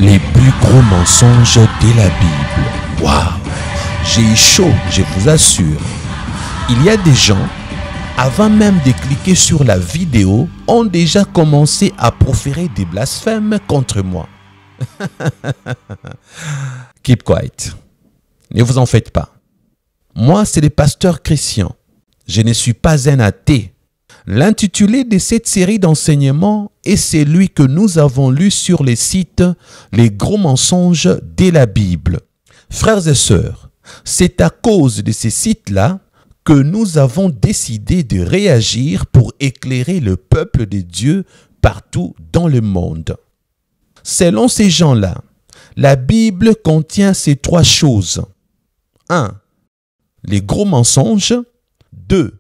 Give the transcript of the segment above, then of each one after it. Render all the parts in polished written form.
Les plus gros mensonges de la Bible. Waouh! J'ai eu chaud, je vous assure. Il y a des gens, avant même de cliquer sur la vidéo, ont déjà commencé à proférer des blasphèmes contre moi. Keep quiet. Ne vous en faites pas. Moi, c'est le pasteur Christian. Je ne suis pas un athée. L'intitulé de cette série d'enseignements est celui que nous avons lu sur les sites Les gros mensonges de la Bible. Frères et sœurs, c'est à cause de ces sites-là que nous avons décidé de réagir pour éclairer le peuple de Dieu partout dans le monde. Selon ces gens-là, la Bible contient ces trois choses. 1. Les gros mensonges. 2.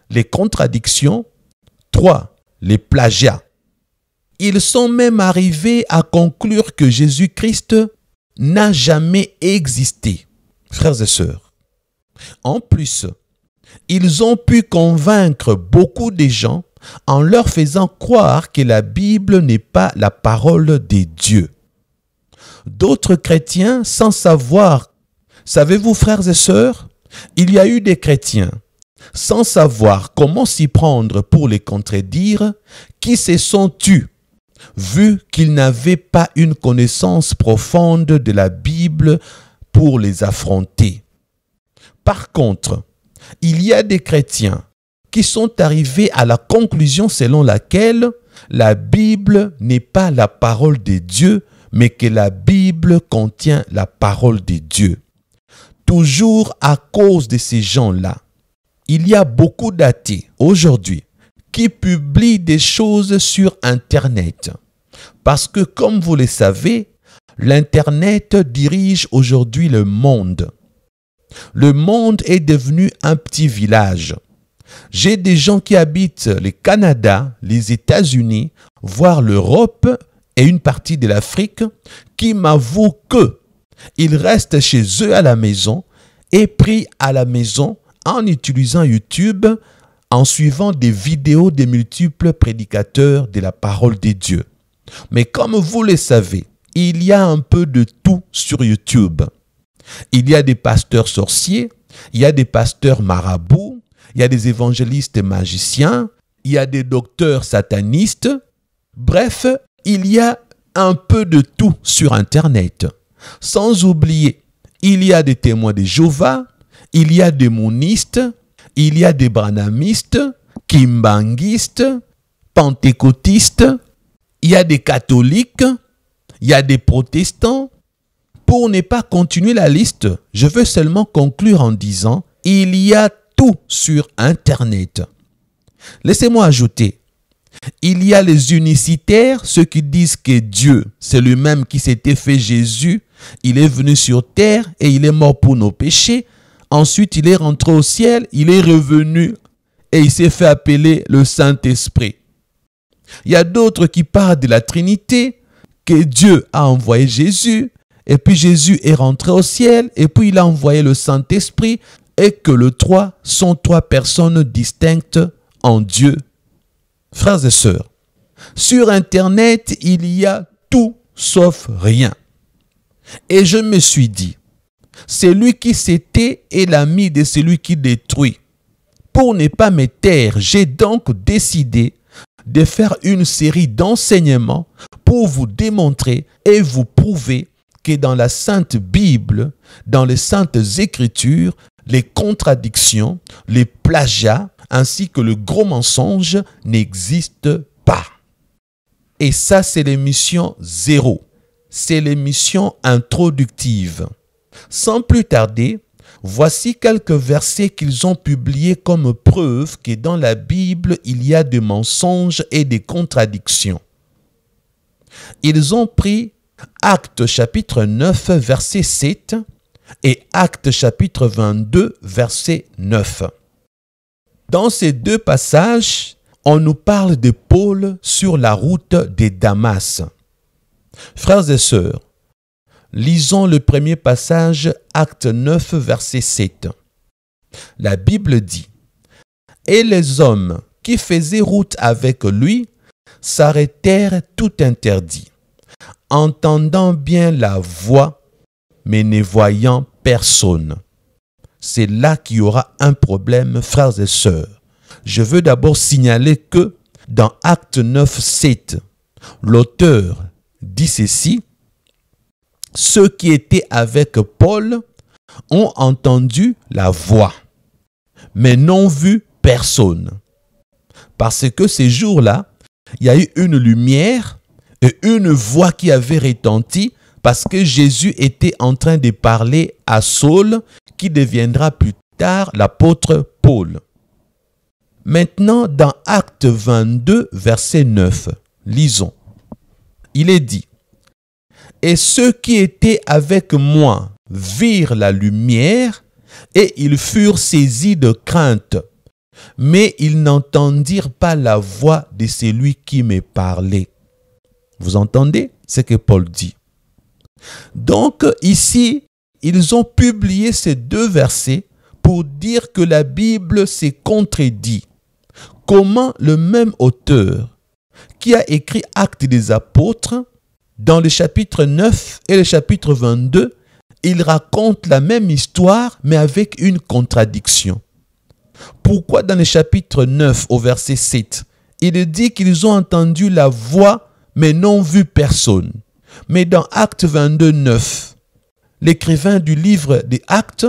Les contradictions. 3. Les plagiats. Ils sont même arrivés à conclure que Jésus-Christ n'a jamais existé, frères et sœurs. En plus, ils ont pu convaincre beaucoup de gens en leur faisant croire que la Bible n'est pas la parole de Dieu. D'autres chrétiens, sans savoir, savez-vous, frères et sœurs, il y a eu des chrétiens, sans savoir comment s'y prendre pour les contredire, qui se sont tus, vu qu'ils n'avaient pas une connaissance profonde de la Bible pour les affronter. Par contre, il y a des chrétiens qui sont arrivés à la conclusion selon laquelle la Bible n'est pas la parole de Dieu, mais que la Bible contient la parole de Dieu. Toujours à cause de ces gens-là, il y a beaucoup d'athées aujourd'hui qui publient des choses sur Internet. Parce que, comme vous le savez, l'Internet dirige aujourd'hui le monde. Le monde est devenu un petit village. J'ai des gens qui habitent le Canada, les États-Unis, voire l'Europe et une partie de l'Afrique, qui m'avouent qu'ils restent chez eux à la maison et prient à la maison en utilisant YouTube, en suivant des vidéos de multiples prédicateurs de la parole de Dieu. Mais comme vous le savez, il y a un peu de tout sur YouTube. Il y a des pasteurs sorciers, il y a des pasteurs marabouts, il y a des évangélistes magiciens, il y a des docteurs satanistes. Bref, il y a un peu de tout sur Internet. Sans oublier, il y a des témoins de Jéhovah, il y a des monistes, il y a des branhamistes, kimbanguistes, pentecôtistes, il y a des catholiques, il y a des protestants. Pour ne pas continuer la liste, je veux seulement conclure en disant, il y a tout sur Internet. Laissez-moi ajouter, il y a les unicitaires, ceux qui disent que Dieu, c'est lui-même qui s'était fait Jésus, il est venu sur terre et il est mort pour nos péchés. Ensuite, il est rentré au ciel, il est revenu et il s'est fait appeler le Saint-Esprit. Il y a d'autres qui parlent de la Trinité, que Dieu a envoyé Jésus, et puis Jésus est rentré au ciel, et puis il a envoyé le Saint-Esprit, et que les trois sont trois personnes distinctes en Dieu. Frères et sœurs, sur Internet, il y a tout sauf rien. Et je me suis dit, celui qui s'était est l'ami de celui qui détruit. Pour ne pas me taire, j'ai donc décidé de faire une série d'enseignements pour vous démontrer et vous prouver que dans la Sainte Bible, dans les Saintes Écritures, les contradictions, les plagiats, ainsi que le gros mensonge n'existent pas. Et ça, c'est l'émission 0. C'est l'émission introductive. Sans plus tarder, voici quelques versets qu'ils ont publiés comme preuve que dans la Bible, il y a des mensonges et des contradictions. Ils ont pris Actes chapitre 9, verset 7 et Actes chapitre 22, verset 9. Dans ces deux passages, on nous parle de Paul sur la route de Damas. Frères et sœurs, lisons le premier passage, Acte 9, verset 7. La Bible dit, « Et les hommes qui faisaient route avec lui s'arrêtèrent tout interdits. entendant bien la voix, mais ne voyant personne. C'est là qu'il y aura un problème, frères et sœurs. Je veux d'abord signaler que dans Acte 9, 7, l'auteur dit ceci: ceux qui étaient avec Paul ont entendu la voix, mais n'ont vu personne. Parce que ces jours-là, il y a eu une lumière et une voix qui avait retenti parce que Jésus était en train de parler à Saul, qui deviendra plus tard l'apôtre Paul. Maintenant, dans Acte 22, verset 9, lisons. Il est dit: et ceux qui étaient avec moi virent la lumière et ils furent saisis de crainte, mais ils n'entendirent pas la voix de celui qui me parlait. Vous entendez ce que Paul dit? Donc ici, ils ont publié ces deux versets pour dire que la Bible s'est contredit. Comment le même auteur qui a écrit Actes des Apôtres, dans le chapitre 9 et le chapitre 22, il raconte la même histoire mais avec une contradiction. Pourquoi dans le chapitre 9 au verset 7, il dit qu'ils ont entendu la voix mais n'ont vu personne? Mais dans Actes 22, 9, l'écrivain du livre des Actes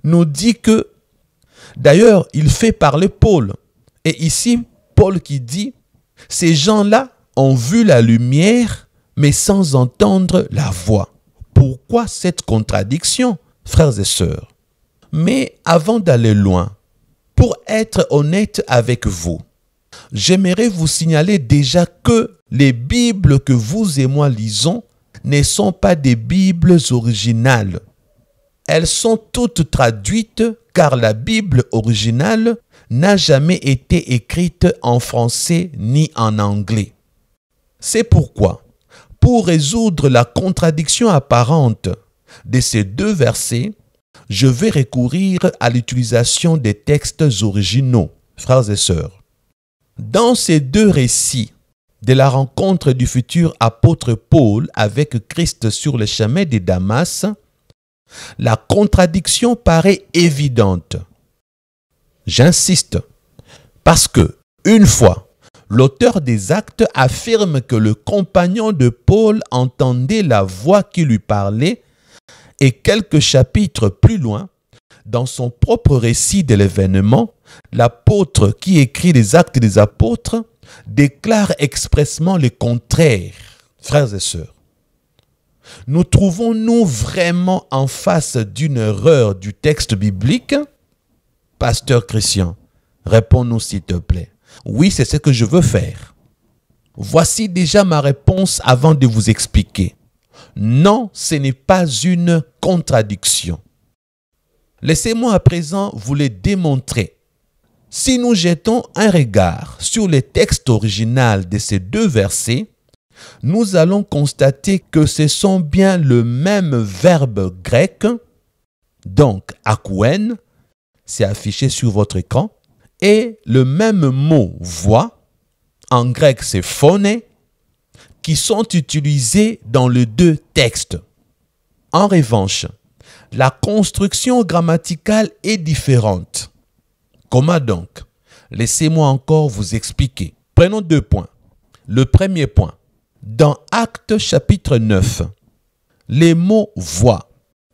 nous dit que, d'ailleurs, il fait parler Paul. Et ici, Paul qui dit, ces gens-là ont vu la lumière, mais sans entendre la voix. Pourquoi cette contradiction, frères et sœurs? Mais avant d'aller loin, pour être honnête avec vous, j'aimerais vous signaler déjà que les Bibles que vous et moi lisons ne sont pas des Bibles originales. Elles sont toutes traduites car la Bible originale n'a jamais été écrite en français ni en anglais. C'est pourquoi, pour résoudre la contradiction apparente de ces deux versets, je vais recourir à l'utilisation des textes originaux, frères et sœurs. Dans ces deux récits de la rencontre du futur apôtre Paul avec Christ sur le chemin de Damas, la contradiction paraît évidente. J'insiste, parce que, une fois, l'auteur des Actes affirme que le compagnon de Paul entendait la voix qui lui parlait, et quelques chapitres plus loin, dans son propre récit de l'événement, l'apôtre qui écrit les Actes des Apôtres déclare expressément le contraire. Frères et sœurs, nous trouvons-nous vraiment en face d'une erreur du texte biblique? Pasteur Christian, réponds-nous s'il te plaît. Oui, c'est ce que je veux faire. Voici déjà ma réponse avant de vous expliquer. Non, ce n'est pas une contradiction. Laissez-moi à présent vous le démontrer. Si nous jetons un regard sur le texte original de ces deux versets, nous allons constater que ce sont bien le même verbe grec, donc akouen, c'est affiché sur votre écran, et le même mot voix, en grec c'est phone, qui sont utilisés dans les deux textes. En revanche, la construction grammaticale est différente. Comment donc? Laissez-moi encore vous expliquer. Prenons 2 points. Le premier point, dans Actes chapitre 9, le mot voix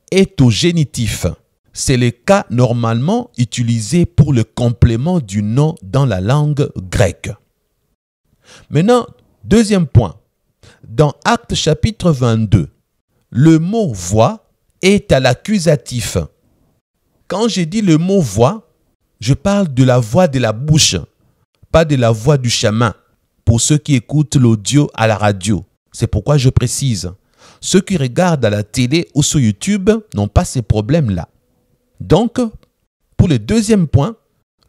est au génitif. C'est le cas normalement utilisé pour le complément du nom dans la langue grecque. Maintenant, deuxième point, dans Actes chapitre 22, le mot voix est à l'accusatif. Quand je dis le mot voix, je parle de la voix de la bouche, pas de la voix du chemin, pour ceux qui écoutent l'audio à la radio. C'est pourquoi je précise. Ceux qui regardent à la télé ou sur YouTube n'ont pas ces problèmes-là. Donc, pour le deuxième point,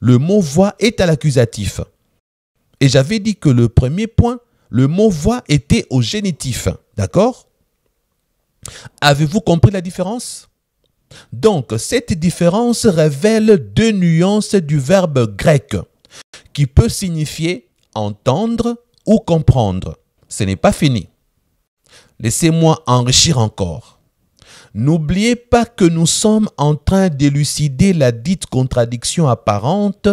le mot voix est à l'accusatif. Et j'avais dit que le premier point, le mot voix était au génitif. D'accord? Avez-vous compris la différence? Donc, cette différence révèle 2 nuances du verbe grec qui peut signifier entendre ou comprendre. Ce n'est pas fini. Laissez-moi enrichir encore. N'oubliez pas que nous sommes en train d'élucider la dite contradiction apparente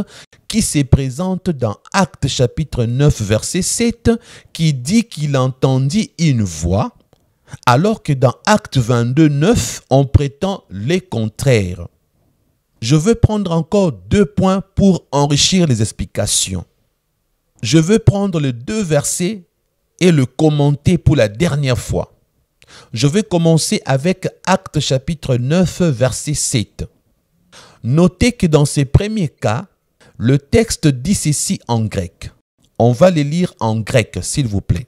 qui se présente dans Actes chapitre 9 verset 7 qui dit qu'il entendit une voix, alors que dans Actes 22 9 on prétend les contraires. Je veux prendre encore 2 points pour enrichir les explications. Je veux prendre les 2 versets et le commenter pour la dernière fois. Je vais commencer avec Actes chapitre 9 verset 7. Notez que dans ces premiers cas, le texte dit ceci en grec. On va les lire en grec, s'il vous plaît.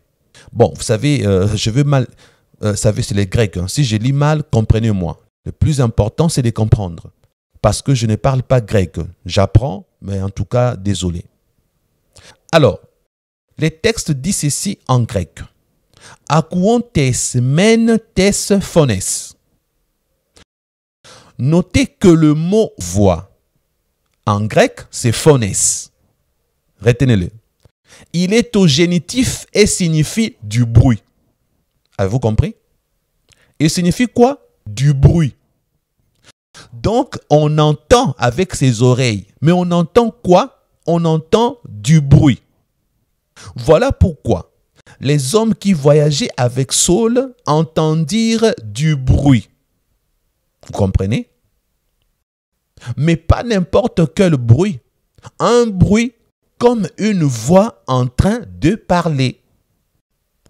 Bon, vous savez, c'est les Grecs. Hein. Si je lis mal, comprenez-moi. Le plus important, c'est de comprendre. Parce que je ne parle pas grec. J'apprends, mais en tout cas, désolé. Alors, les textes disent ceci en grec. Akouon tes men tes phones. Notez que le mot voix, en grec, c'est phones. Retenez-le. Il est au génitif et signifie du bruit. Avez-vous compris? Il signifie quoi? Du bruit. Donc, on entend avec ses oreilles. Mais on entend quoi? On entend du bruit. Voilà pourquoi les hommes qui voyageaient avec Saul entendirent du bruit. Vous comprenez? Mais pas n'importe quel bruit. Un bruit comme une voix en train de parler.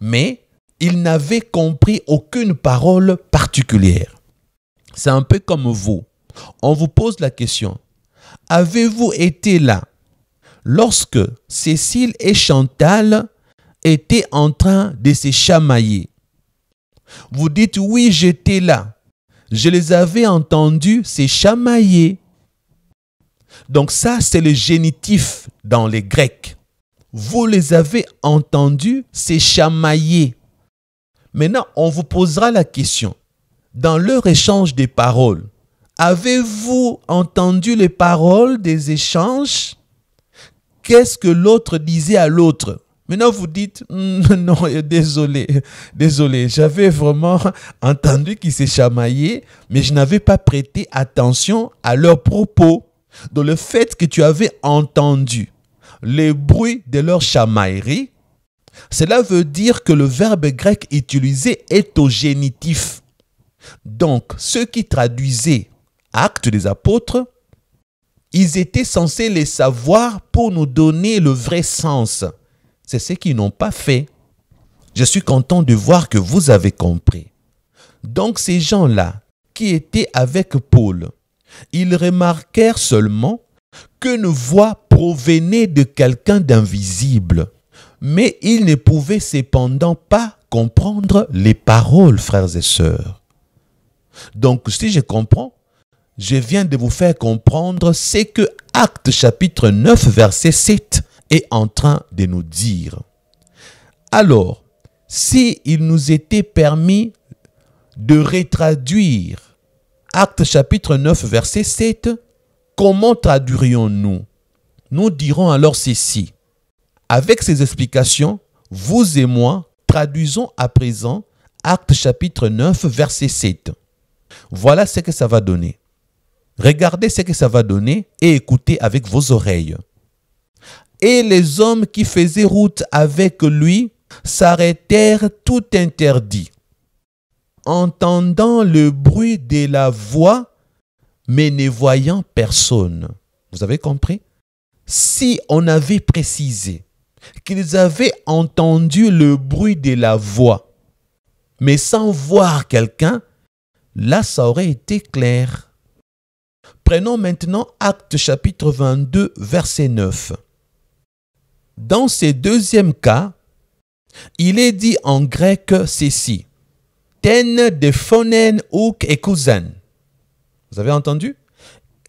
Mais ils n'avaient compris aucune parole particulière. C'est un peu comme vous. On vous pose la question. Avez-vous été là lorsque Cécile et Chantal étaient en train de se chamailler? Vous dites oui, j'étais là. Je les avais entendus se chamailler. Donc ça, c'est le génitif dans les Grecs. Vous les avez entendus se chamailler. Maintenant, on vous posera la question. Dans leur échange des paroles, avez-vous entendu les paroles des échanges? Qu'est-ce que l'autre disait à l'autre? Maintenant, vous dites, non, désolé, j'avais vraiment entendu qu'ils se chamaillaient, mais je n'avais pas prêté attention à leurs propos. Donc, le fait que tu avais entendu les bruits de leur chamaillerie, cela veut dire que le verbe grec utilisé est au génitif. Donc, ceux qui traduisaient Actes des apôtres, ils étaient censés les savoir pour nous donner le vrai sens. C'est ce qu'ils n'ont pas fait. Je suis content de voir que vous avez compris. Donc, ces gens-là qui étaient avec Paul, ils remarquèrent seulement qu'une voix provenait de quelqu'un d'invisible. Mais ils ne pouvaient cependant pas comprendre les paroles, frères et sœurs. Donc, si je comprends, je viens de vous faire comprendre ce que Actes chapitre 9, verset 7 est en train de nous dire. Alors, si il nous était permis de retraduire Actes chapitre 9, verset 7, comment traduirions-nous? Nous dirons alors ceci. Avec ces explications, vous et moi traduisons à présent Actes chapitre 9, verset 7. Voilà ce que ça va donner. Regardez ce que ça va donner et écoutez avec vos oreilles. Et les hommes qui faisaient route avec lui s'arrêtèrent tout interdits, entendant le bruit de la voix, mais ne voyant personne. Vous avez compris? Si on avait précisé qu'ils avaient entendu le bruit de la voix, mais sans voir quelqu'un, là, ça aurait été clair. Prenons maintenant Actes chapitre 22, verset 9. Dans ce deuxième cas, il est dit en grec ceci. Ten de phonen ouk ekouzen. Vous avez entendu?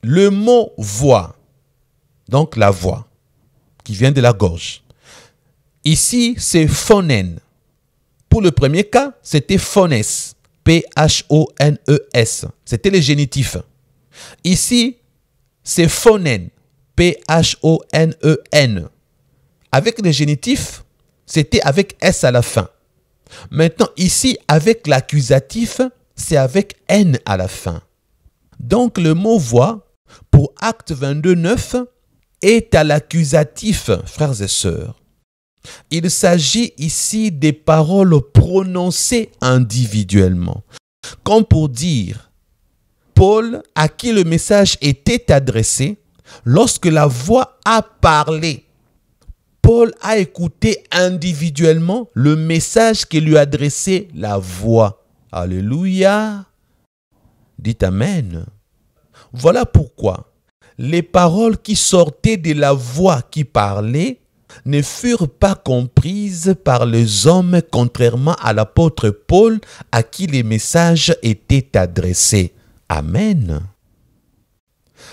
Le mot voix, donc la voix, qui vient de la gorge. Ici, c'est phonen. Pour le premier cas, c'était phones. P-H-O-N-E-S. C'était le génitif. Ici, c'est phonen. P-H-O-N-E-N. Avec le génitif, c'était avec S à la fin. Maintenant, ici, avec l'accusatif, c'est avec N à la fin. Donc, le mot voix, pour Acte 22, 9, est à l'accusatif, frères et sœurs. Il s'agit ici des paroles prononcées individuellement. Comme pour dire, Paul, à qui le message était adressé, lorsque la voix a parlé, Paul a écouté individuellement le message que lui adressait la voix. Alléluia. Dites Amen. Voilà pourquoi les paroles qui sortaient de la voix qui parlait ne furent pas comprises par les hommes, contrairement à l'apôtre Paul à qui les messages étaient adressés. Amen.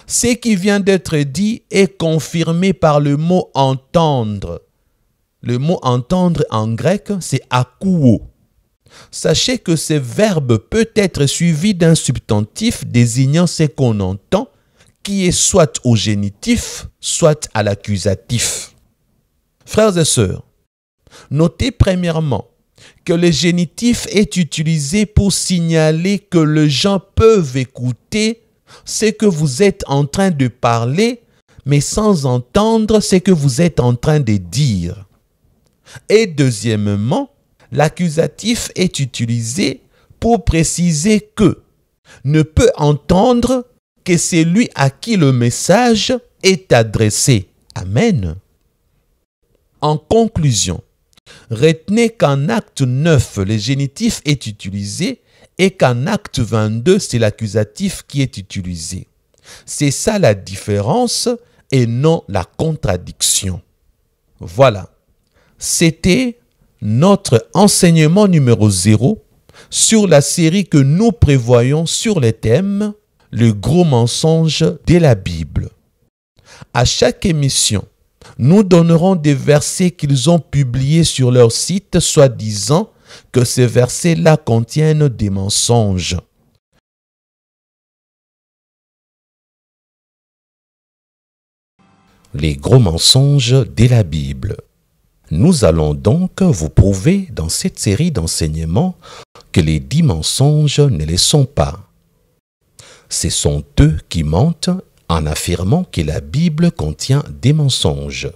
Ce qui vient d'être dit est confirmé par le mot entendre. Le mot entendre en grec, c'est akouo. Sachez que ce verbe peut être suivi d'un substantif désignant ce qu'on entend, qui est soit au génitif, soit à l'accusatif. Frères et sœurs, notez premièrement que le génitif est utilisé pour signaler que les gens peuvent écouter ce que vous êtes en train de parler, mais sans entendre ce que vous êtes en train de dire. Et deuxièmement, l'accusatif est utilisé pour préciser que ne peut entendre que celui à qui le message est adressé. Amen. En conclusion, retenez qu'en acte 9, le génitif est utilisé et qu'en acte 22, c'est l'accusatif qui est utilisé. C'est ça la différence et non la contradiction. Voilà. C'était notre enseignement numéro 0 sur la série que nous prévoyons sur le thème « Le gros mensonge de la Bible ». À chaque émission, nous donnerons des versets qu'ils ont publiés sur leur site, soi-disant que ces versets-là contiennent des mensonges. Les gros mensonges de la Bible. Nous allons donc vous prouver dans cette série d'enseignements que les 10 mensonges ne le sont pas. Ce sont eux qui mentent en affirmant que la Bible contient des mensonges.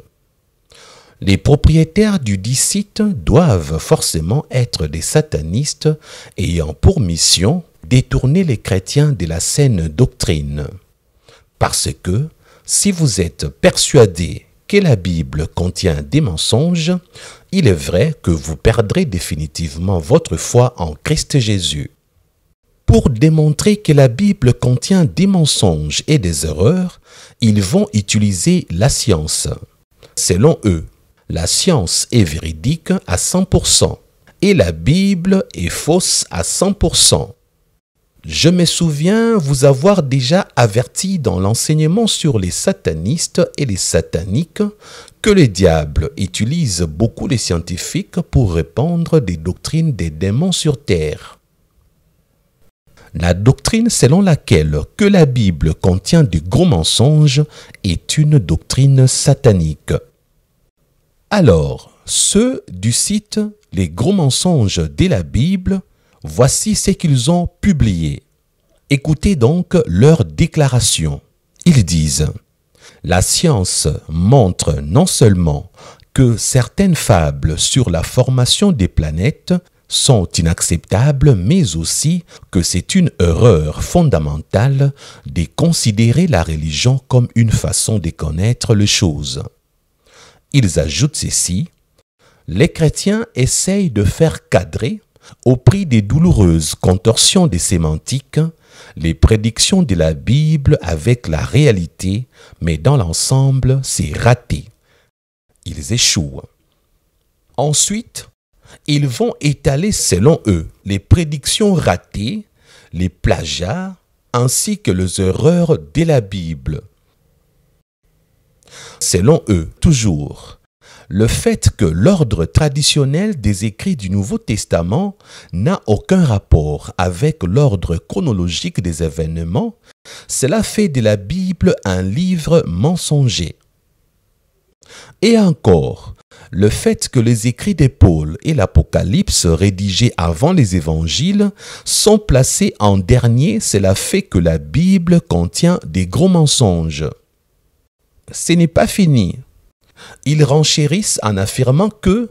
Les propriétaires du dit site doivent forcément être des satanistes ayant pour mission détourner les chrétiens de la saine doctrine. Parce que si vous êtes persuadés que la Bible contient des mensonges, il est vrai que vous perdrez définitivement votre foi en Christ Jésus. Pour démontrer que la Bible contient des mensonges et des erreurs, ils vont utiliser la science. Selon eux, la science est véridique à 100% et la Bible est fausse à 100%. Je me souviens vous avoir déjà averti dans l'enseignement sur les satanistes et les sataniques que le diable utilise beaucoup les scientifiques pour répandre des doctrines des démons sur terre. La doctrine selon laquelle que la Bible contient de gros mensonges est une doctrine satanique. Alors, ceux du site « Les gros mensonges de la Bible », voici ce qu'ils ont publié. Écoutez donc leur déclaration. Ils disent « La science montre non seulement que certaines fables sur la formation des planètes sont inacceptables, mais aussi que c'est une erreur fondamentale de considérer la religion comme une façon de connaître les choses. » Ils ajoutent ceci, « Les chrétiens essayent de faire cadrer, au prix des douloureuses contorsions des sémantiques, les prédictions de la Bible avec la réalité, mais dans l'ensemble, c'est raté. Ils échouent. » Ensuite, ils vont étaler selon eux les prédictions ratées, les plagiats, ainsi que les erreurs de la Bible. Selon eux, toujours, le fait que l'ordre traditionnel des écrits du Nouveau Testament n'a aucun rapport avec l'ordre chronologique des événements, cela fait de la Bible un livre mensonger. Et encore, Le fait que les écrits de Paul et l'Apocalypse rédigés avant les évangiles sont placés en dernier, cela fait que la Bible contient des gros mensonges. Ce n'est pas fini. Ils renchérissent en affirmant que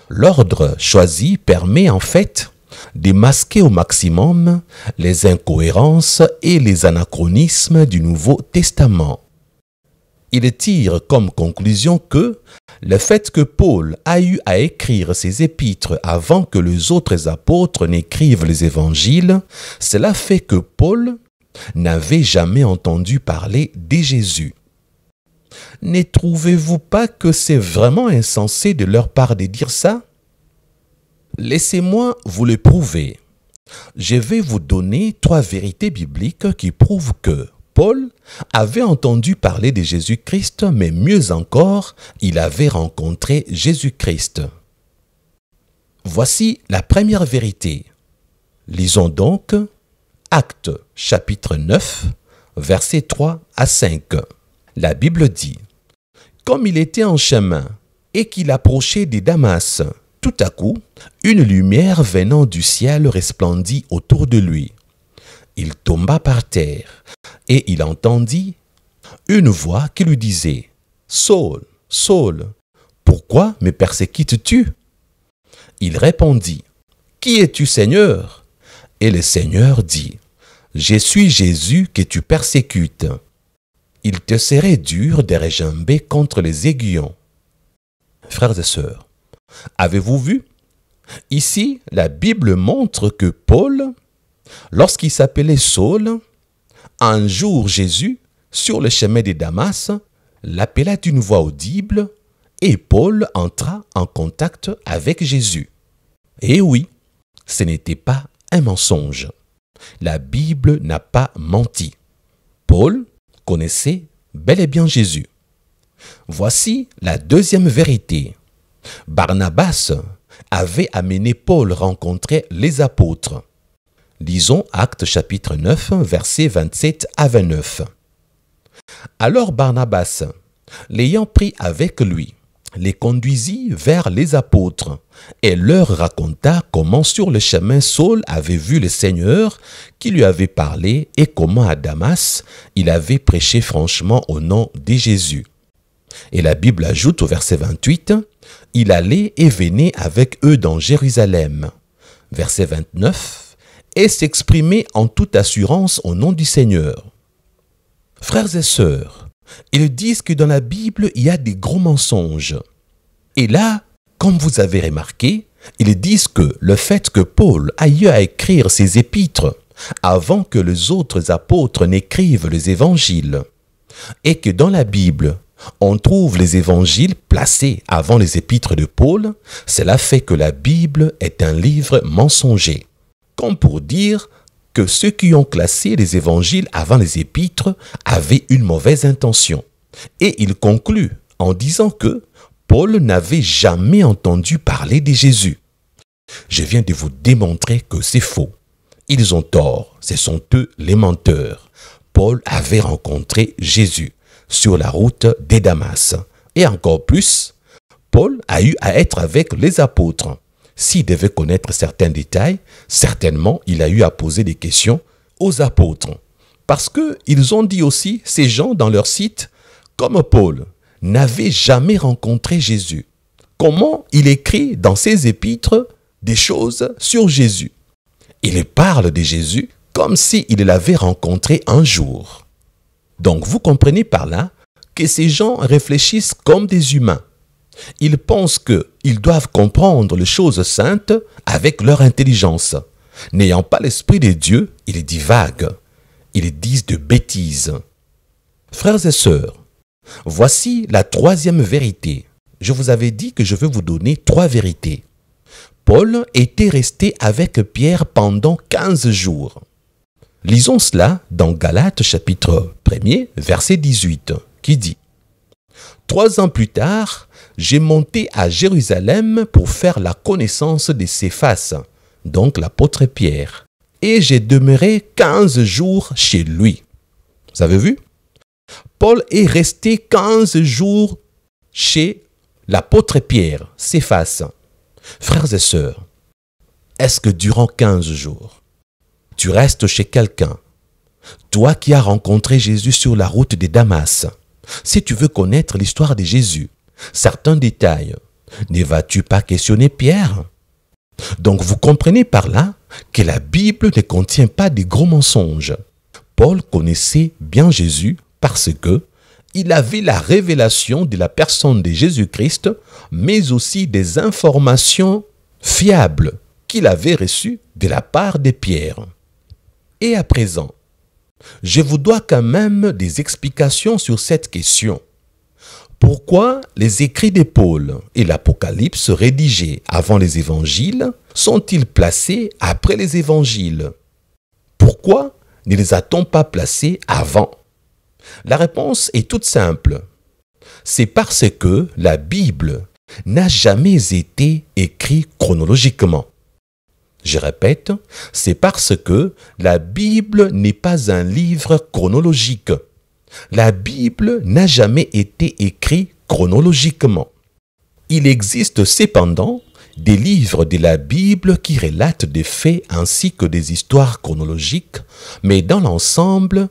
l'ordre choisi permet en fait de masquer au maximum les incohérences et les anachronismes du Nouveau Testament. Il tire comme conclusion que le fait que Paul a eu à écrire ses épîtres avant que les autres apôtres n'écrivent les évangiles, cela fait que Paul n'avait jamais entendu parler de Jésus. Ne trouvez-vous pas que c'est vraiment insensé de leur part de dire ça? Laissez-moi vous le prouver. Je vais vous donner 3 vérités bibliques qui prouvent que Paul avait entendu parler de Jésus-Christ, mais mieux encore, il avait rencontré Jésus-Christ. Voici la première vérité. Lisons donc Actes chapitre 9, versets 3 à 5. La Bible dit: Comme il était en chemin et qu'il approchait de Damas, tout à coup, une lumière venant du ciel resplendit autour de lui. Il tomba par terre et il entendit une voix qui lui disait: Saul, Saul, pourquoi me persécutes-tu? Il répondit: Qui es-tu, Seigneur? Et le Seigneur dit: Je suis Jésus que tu persécutes. Il te serait dur de regimber contre les aiguillons. Frères et sœurs, avez-vous vu? Ici, la Bible montre que Paul, lorsqu'il s'appelait Saul, un jour Jésus, sur le chemin de Damas, l'appela d'une voix audible et Paul entra en contact avec Jésus. Et oui, ce n'était pas un mensonge. La Bible n'a pas menti. Paul connaissait bel et bien Jésus. Voici la deuxième vérité. Barnabas avait amené Paul rencontrer les apôtres. Lisons Actes chapitre 9, versets 27 à 29. Alors Barnabas, l'ayant pris avec lui, les conduisit vers les apôtres et leur raconta comment sur le chemin Saul avait vu le Seigneur qui lui avait parlé et comment à Damas il avait prêché franchement au nom de Jésus. Et la Bible ajoute au verset 28, « Il allait et venait avec eux dans Jérusalem. » Verset 29, « Et s'exprimait en toute assurance au nom du Seigneur. » Frères et sœurs, ils disent que dans la Bible, il y a des gros mensonges. Et là, comme vous avez remarqué, ils disent que le fait que Paul a eu à écrire ses épîtres avant que les autres apôtres n'écrivent les évangiles, et que dans la Bible, on trouve les évangiles placés avant les épîtres de Paul, cela fait que la Bible est un livre mensonger. Comme pour dire que ceux qui ont classé les évangiles avant les épîtres avaient une mauvaise intention. Et il conclut en disant que Paul n'avait jamais entendu parler de Jésus. Je viens de vous démontrer que c'est faux. Ils ont tort, ce sont eux les menteurs. Paul avait rencontré Jésus sur la route de Damas. Et encore plus, Paul a eu à être avec les apôtres. S'il devait connaître certains détails, certainement il a eu à poser des questions aux apôtres. Parce qu'ils ont dit aussi, ces gens dans leur site, comme Paul n'avait jamais rencontré Jésus. Comment il écrit dans ses épîtres des choses sur Jésus? Il parle de Jésus comme s'il l'avait rencontré un jour. Donc vous comprenez par là que ces gens réfléchissent comme des humains. Ils pensent qu'ils doivent comprendre les choses saintes avec leur intelligence. N'ayant pas l'Esprit de Dieu, ils divaguent. Ils disent de bêtises. Frères et sœurs, voici la troisième vérité. Je vous avais dit que je vais vous donner 3 vérités. Paul était resté avec Pierre pendant 15 jours. Lisons cela dans Galates chapitre 1er, verset 18, qui dit: 3 ans plus tard, j'ai monté à Jérusalem pour faire la connaissance de Céphas, donc l'apôtre Pierre, et j'ai demeuré 15 jours chez lui. Vous avez vu? Paul est resté 15 jours chez L'apôtre Pierre s'efface. Frères et sœurs, est-ce que durant 15 jours, tu restes chez quelqu'un, toi qui as rencontré Jésus sur la route de Damas, si tu veux connaître l'histoire de Jésus, certains détails, ne vas-tu pas questionner Pierre? Donc vous comprenez par là que la Bible ne contient pas de gros mensonges. Paul connaissait bien Jésus parce que il avait la révélation de la personne de Jésus-Christ, mais aussi des informations fiables qu'il avait reçues de la part de Pierre. Et à présent, je vous dois quand même des explications sur cette question. Pourquoi les écrits de Paul et l'Apocalypse rédigés avant les évangiles sont-ils placés après les évangiles? Pourquoi ne les a-t-on pas placés avant? La réponse est toute simple. C'est parce que la Bible n'a jamais été écrite chronologiquement. Je répète, c'est parce que la Bible n'est pas un livre chronologique. La Bible n'a jamais été écrite chronologiquement. Il existe cependant des livres de la Bible qui relatent des faits ainsi que des histoires chronologiques, mais dans l'ensemble,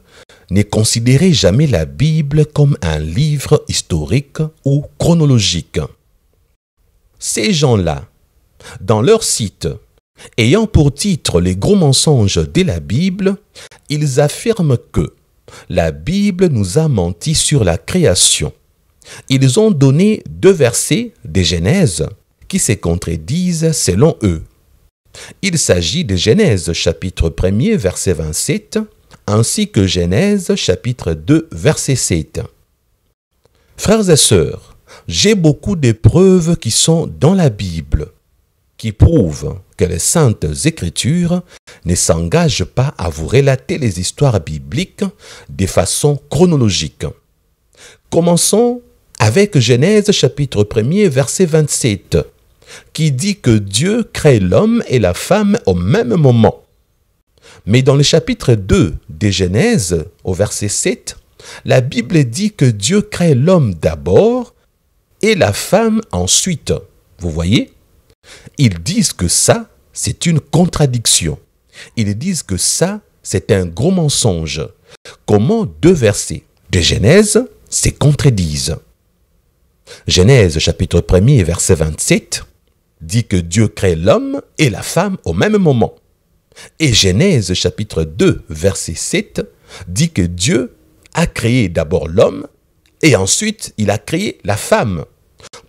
ne considérez jamais la Bible comme un livre historique ou chronologique. Ces gens-là, dans leur site, ayant pour titre les gros mensonges de la Bible, ils affirment que la Bible nous a menti sur la création. Ils ont donné 2 versets de Genèse qui se contredisent selon eux. Il s'agit de Genèse chapitre 1er verset 27 ainsi que Genèse chapitre 2 verset 7. Frères et sœurs, j'ai beaucoup de preuves qui sont dans la Bible qui prouvent que les Saintes Écritures ne s'engagent pas à vous relater les histoires bibliques de façon chronologique. Commençons avec Genèse chapitre 1er verset 27 qui dit que Dieu crée l'homme et la femme au même moment. Mais dans le chapitre 2 de Genèse au verset 7, la Bible dit que Dieu crée l'homme d'abord et la femme ensuite. Vous voyez? Ils disent que ça, c'est une contradiction. Ils disent que ça, c'est un gros mensonge. Comment 2 versets de Genèse se contredisent? Genèse chapitre 1er verset 27 dit que Dieu crée l'homme et la femme au même moment. Et Genèse chapitre 2 verset 7 dit que Dieu a créé d'abord l'homme et ensuite il a créé la femme.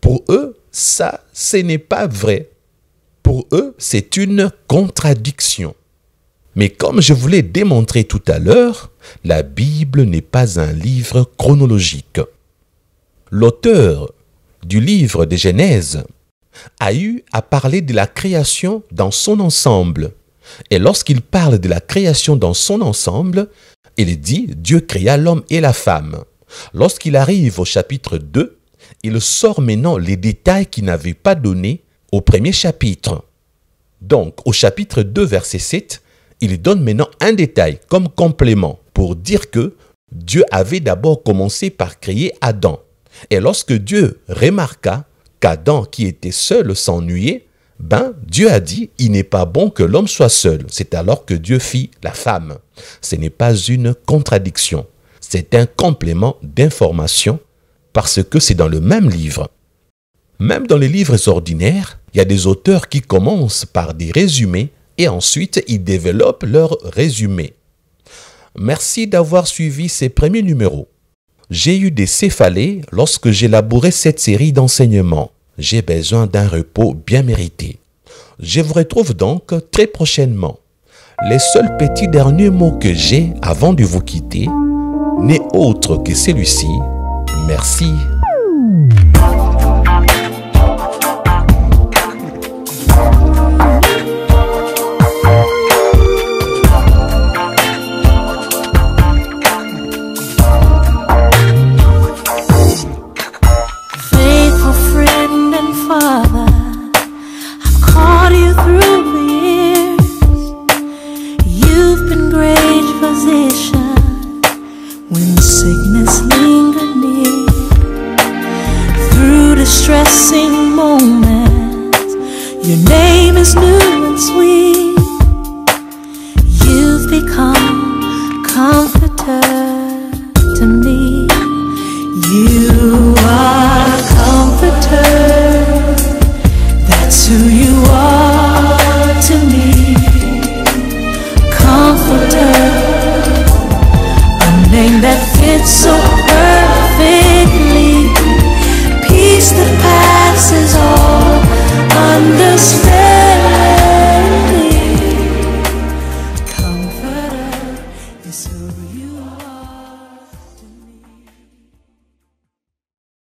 Pour eux, ça, ce n'est pas vrai. Pour eux, c'est une contradiction. Mais comme je vous l'ai démontré tout à l'heure, la Bible n'est pas un livre chronologique. L'auteur du livre de Genèse a eu à parler de la création dans son ensemble. Et lorsqu'il parle de la création dans son ensemble, il dit « Dieu créa l'homme et la femme ». Lorsqu'il arrive au chapitre 2, il sort maintenant les détails qu'il n'avait pas donnés au premier chapitre. Donc, au chapitre 2, verset 7, il donne maintenant un détail comme complément pour dire que Dieu avait d'abord commencé par créer Adam. Et lorsque Dieu remarqua qu'Adam, qui était seul, s'ennuyait, Dieu a dit, il n'est pas bon que l'homme soit seul. C'est alors que Dieu fit la femme. Ce n'est pas une contradiction. C'est un complément d'information parce que c'est dans le même livre. Même dans les livres ordinaires, il y a des auteurs qui commencent par des résumés et ensuite ils développent leur résumé. Merci d'avoir suivi ces premiers numéros. J'ai eu des céphalées lorsque j'élaborais cette série d'enseignements. J'ai besoin d'un repos bien mérité. Je vous retrouve donc très prochainement. Les seuls petits derniers mots que j'ai avant de vous quitter n'est autre que celui-ci. Merci. When sickness lingered near, distressing moments, your name is new and sweet. You've become comforter to me. You are comforter, that's who you are to me. Comforter, a name that fits so